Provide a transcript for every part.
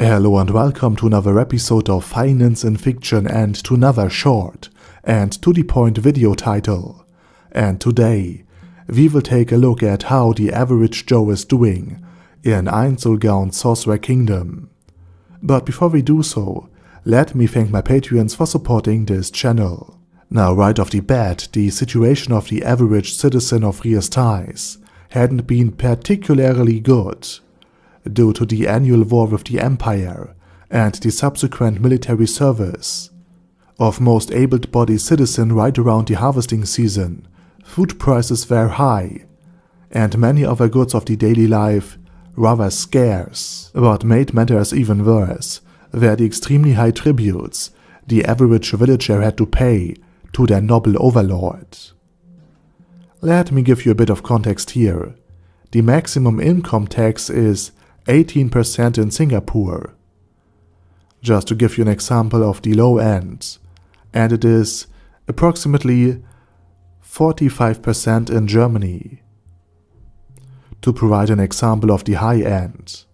Hello and welcome to another episode of Finance in Fiction and to another short and to the point video title. And today we will take a look at how the average Joe is doing in Ainz Ooal Sorcerer Kingdom. But before we do so, let me thank my Patreons for supporting this channel. Now right off the bat, the situation of the average citizen of Ainz hadn't been particularly good, due to the annual war with the Empire and the subsequent military service of most able-bodied citizens right around the harvesting season. Food prices were high, and many other goods of the daily life rather scarce. What made matters even worse were the extremely high tributes the average villager had to pay to their noble overlord. Let me give you a bit of context here. The maximum income tax is 18% in Singapore, just to give you an example of the low end, and it is approximately 45% in Germany, to provide an example of the high end.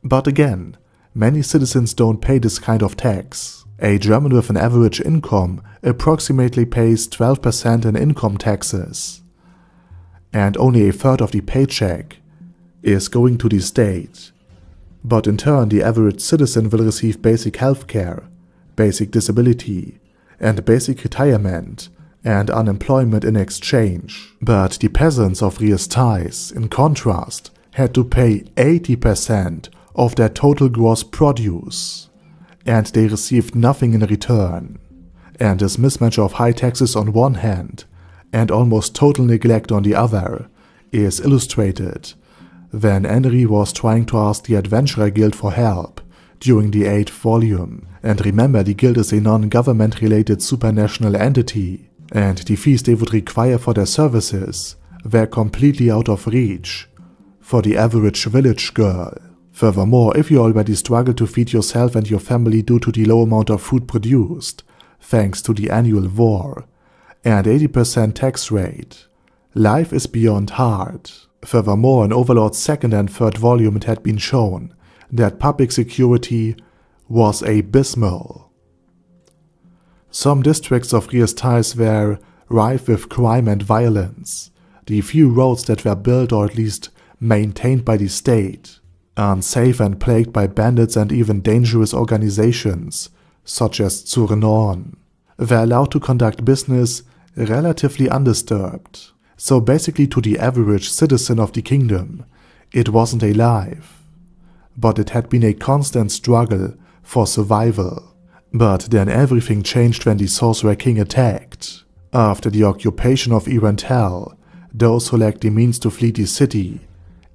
But again, many citizens don't pay this kind of tax. A German with an average income approximately pays 12% in income taxes, and only a third of the paycheck is going to the state. But in turn, the average citizen will receive basic healthcare, basic disability, and basic retirement and unemployment in exchange. But the peasants of Ainz, in contrast, had to pay 80% of their total gross produce, and they received nothing in return. And this mismatch of high taxes on one hand and almost total neglect on the other is illustrated when Henry was trying to ask the Adventurer Guild for help during the 8th volume. And remember, the guild is a non-government related supranational entity, and the fees they would require for their services were completely out of reach for the average village girl. Furthermore, if you already struggle to feed yourself and your family due to the low amount of food produced, thanks to the annual war and 80% tax rate, life is beyond hard. Furthermore, in Overlord's 2nd and 3rd volume it had been shown that public security was abysmal. Some districts of Ainz were rife with crime and violence. The few roads that were built or at least maintained by the state, unsafe and plagued by bandits and even dangerous organizations such as Citizin, were allowed to conduct business relatively undisturbed. So basically, to the average citizen of the kingdom, it wasn't a life, but it had been a constant struggle for survival. But then everything changed when the Sorcerer King attacked. After the occupation of Hell, those who lacked the means to flee the city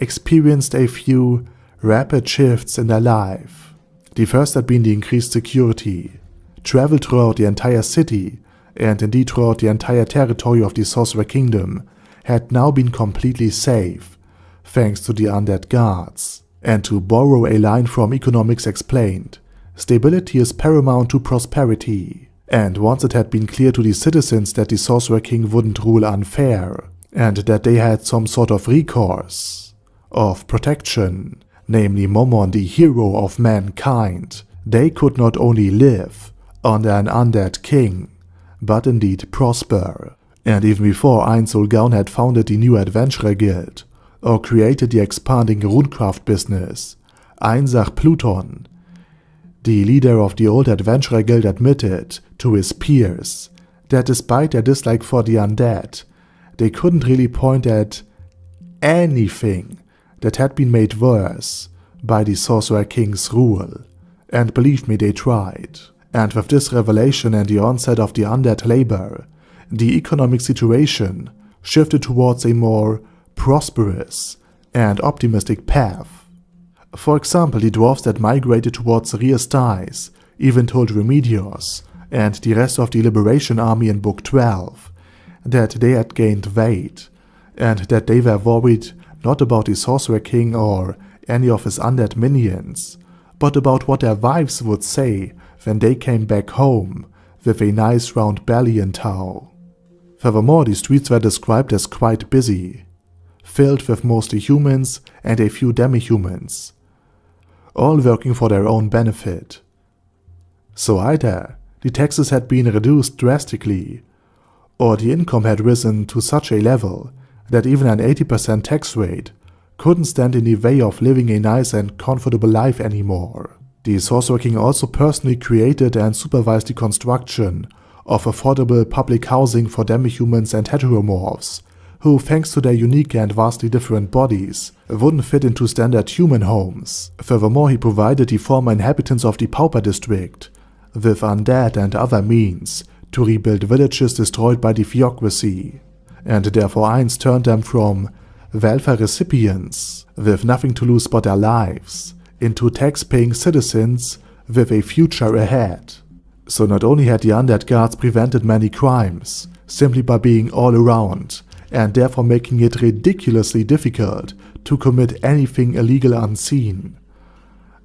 experienced a few rapid shifts in their life. The first had been the increased security. Travel throughout the entire city, and indeed throughout the entire territory of the Sorcerer Kingdom, had now been completely safe, thanks to the undead guards. And to borrow a line from Economics Explained, stability is paramount to prosperity. And once it had been clear to the citizens that the Sorcerer King wouldn't rule unfair, and that they had some sort of recourse, of protection, namely Momon, the hero of mankind, they could not only live under an undead king, but indeed prosper. And even before Ainz Ooal had founded the new Adventurer Guild, or created the expanding runecraft business, Ainz Ooal, the leader of the old Adventurer Guild, admitted to his peers that despite their dislike for the undead, they couldn't really point at anything that had been made worse by the Sorcerer King's rule. And believe me, they tried. And with this revelation and the onset of the undead labor, the economic situation shifted towards a more prosperous and optimistic path. For example, the dwarves that migrated towards Ainz even told Remedios and the rest of the Liberation Army in Book 12 that they had gained weight, and that they were worried not about the Sorcerer King or any of his undead minions, but about what their wives would say when they came back home with a nice round belly in tow. Furthermore, the streets were described as quite busy, filled with mostly humans and a few demi-humans, all working for their own benefit. So either the taxes had been reduced drastically, or the income had risen to such a level that even an 80% tax rate couldn't stand in the way of living a nice and comfortable life anymore. The Sorcerer King also personally created and supervised the construction of affordable public housing for demi-humans and heteromorphs, who, thanks to their unique and vastly different bodies, wouldn't fit into standard human homes. Furthermore, he provided the former inhabitants of the Pauper District with undead and other means to rebuild villages destroyed by the theocracy, and therefore Ainz turned them from welfare recipients with nothing to lose but their lives into tax-paying citizens with a future ahead. So not only had the undead guards prevented many crimes simply by being all around, and therefore making it ridiculously difficult to commit anything illegal unseen,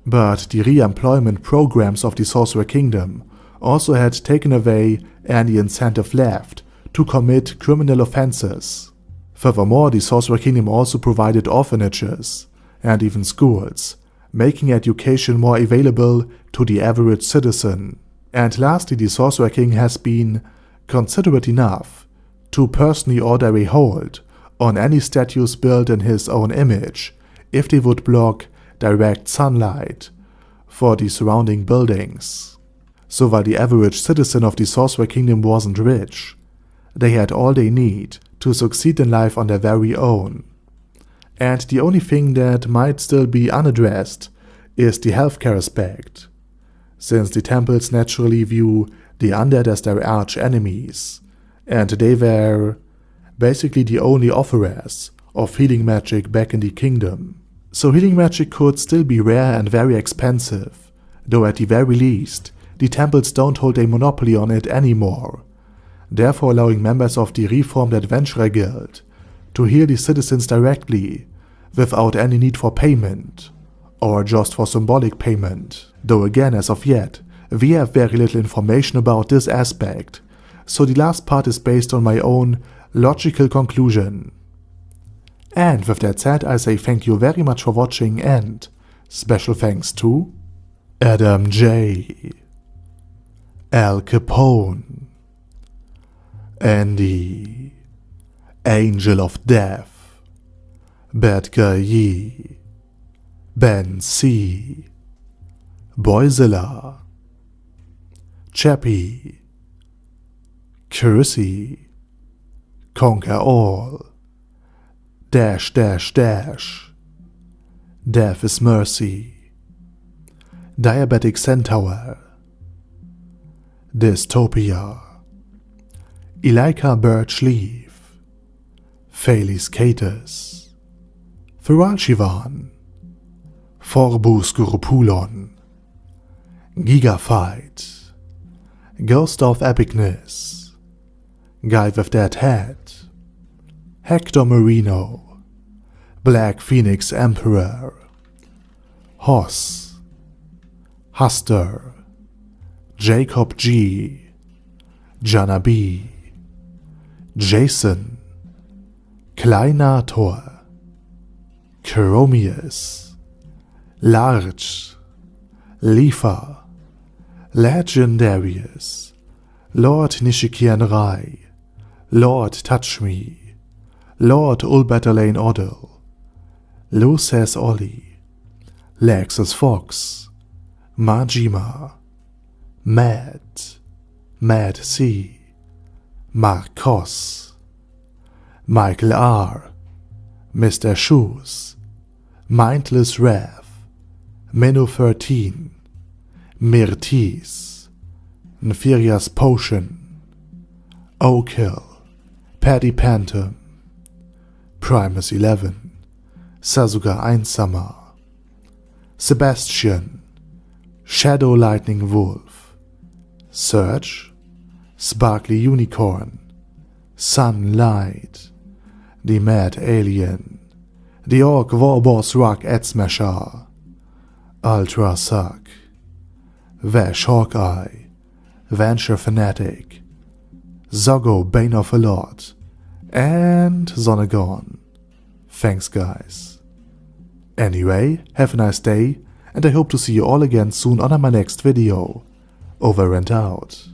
but the re-employment programs of the Sorcerer Kingdom also had taken away any incentive left to commit criminal offenses. Furthermore, the Sorcerer Kingdom also provided orphanages and even schools, making education more available to the average citizen. And lastly, the Sorcerer King has been considerate enough to personally order a hold on any statues built in his own image if they would block direct sunlight for the surrounding buildings. So while the average citizen of the Sorcerer Kingdom wasn't rich, they had all they need to succeed in life on their very own. And the only thing that might still be unaddressed is the healthcare aspect, since the temples naturally view the undead as their arch enemies, and they were basically the only offerers of healing magic back in the kingdom. So healing magic could still be rare and very expensive, though at the very least, the temples don't hold a monopoly on it anymore, therefore allowing members of the reformed Adventurer Guild to heal the citizens directly without any need for payment, or just for symbolic payment. Though again, as of yet, we have very little information about this aspect, so the last part is based on my own logical conclusion. And with that said, I say thank you very much for watching, and special thanks to Adam J, Al Capone, Andy, Angel of Death, Bad Guy Yi, Ben C, Boyzilla, Chappie, Chrissy, Conquer All, Dash Dash Dash, Death is Mercy, Diabetic Centaur, Dystopia, Elika Birchleaf, Phalis Catus, Thuralshivan, Forbus Gurupulon, Gigafight, Ghost of Epicness, Guy with Dead Head, Hector Marino, Black Phoenix Emperor, Hoss, Huster, Jacob G, Jana B, Jason, Kleinator, Chromius, Large, Lifa, Legendarius, Lord Nishikian Rai, Lord Touch Me, Lord Ulbetalane Odell, Luces Ollie, Lexus Fox, Majima, Mad C, Marcos, Michael R, Mr. Shoes, Mindless Rev, Menu 13, Mirtis, Neferia's Potion, Okill, Paddy Pantom, Primus 11, Sasuga Einsamer, Sebastian, Shadow Lightning Wolf, Surge, Sparkly Unicorn, Sunlight, The Mad Alien, The Orc Warboss Rock Edsmasher, Ultra Suck, Vash Hawkeye, Venture Fanatic, Zoggo Bane of a Lot, and Zonagon. Thanks guys. Anyway, have a nice day, and I hope to see you all again soon on my next video. Over and out.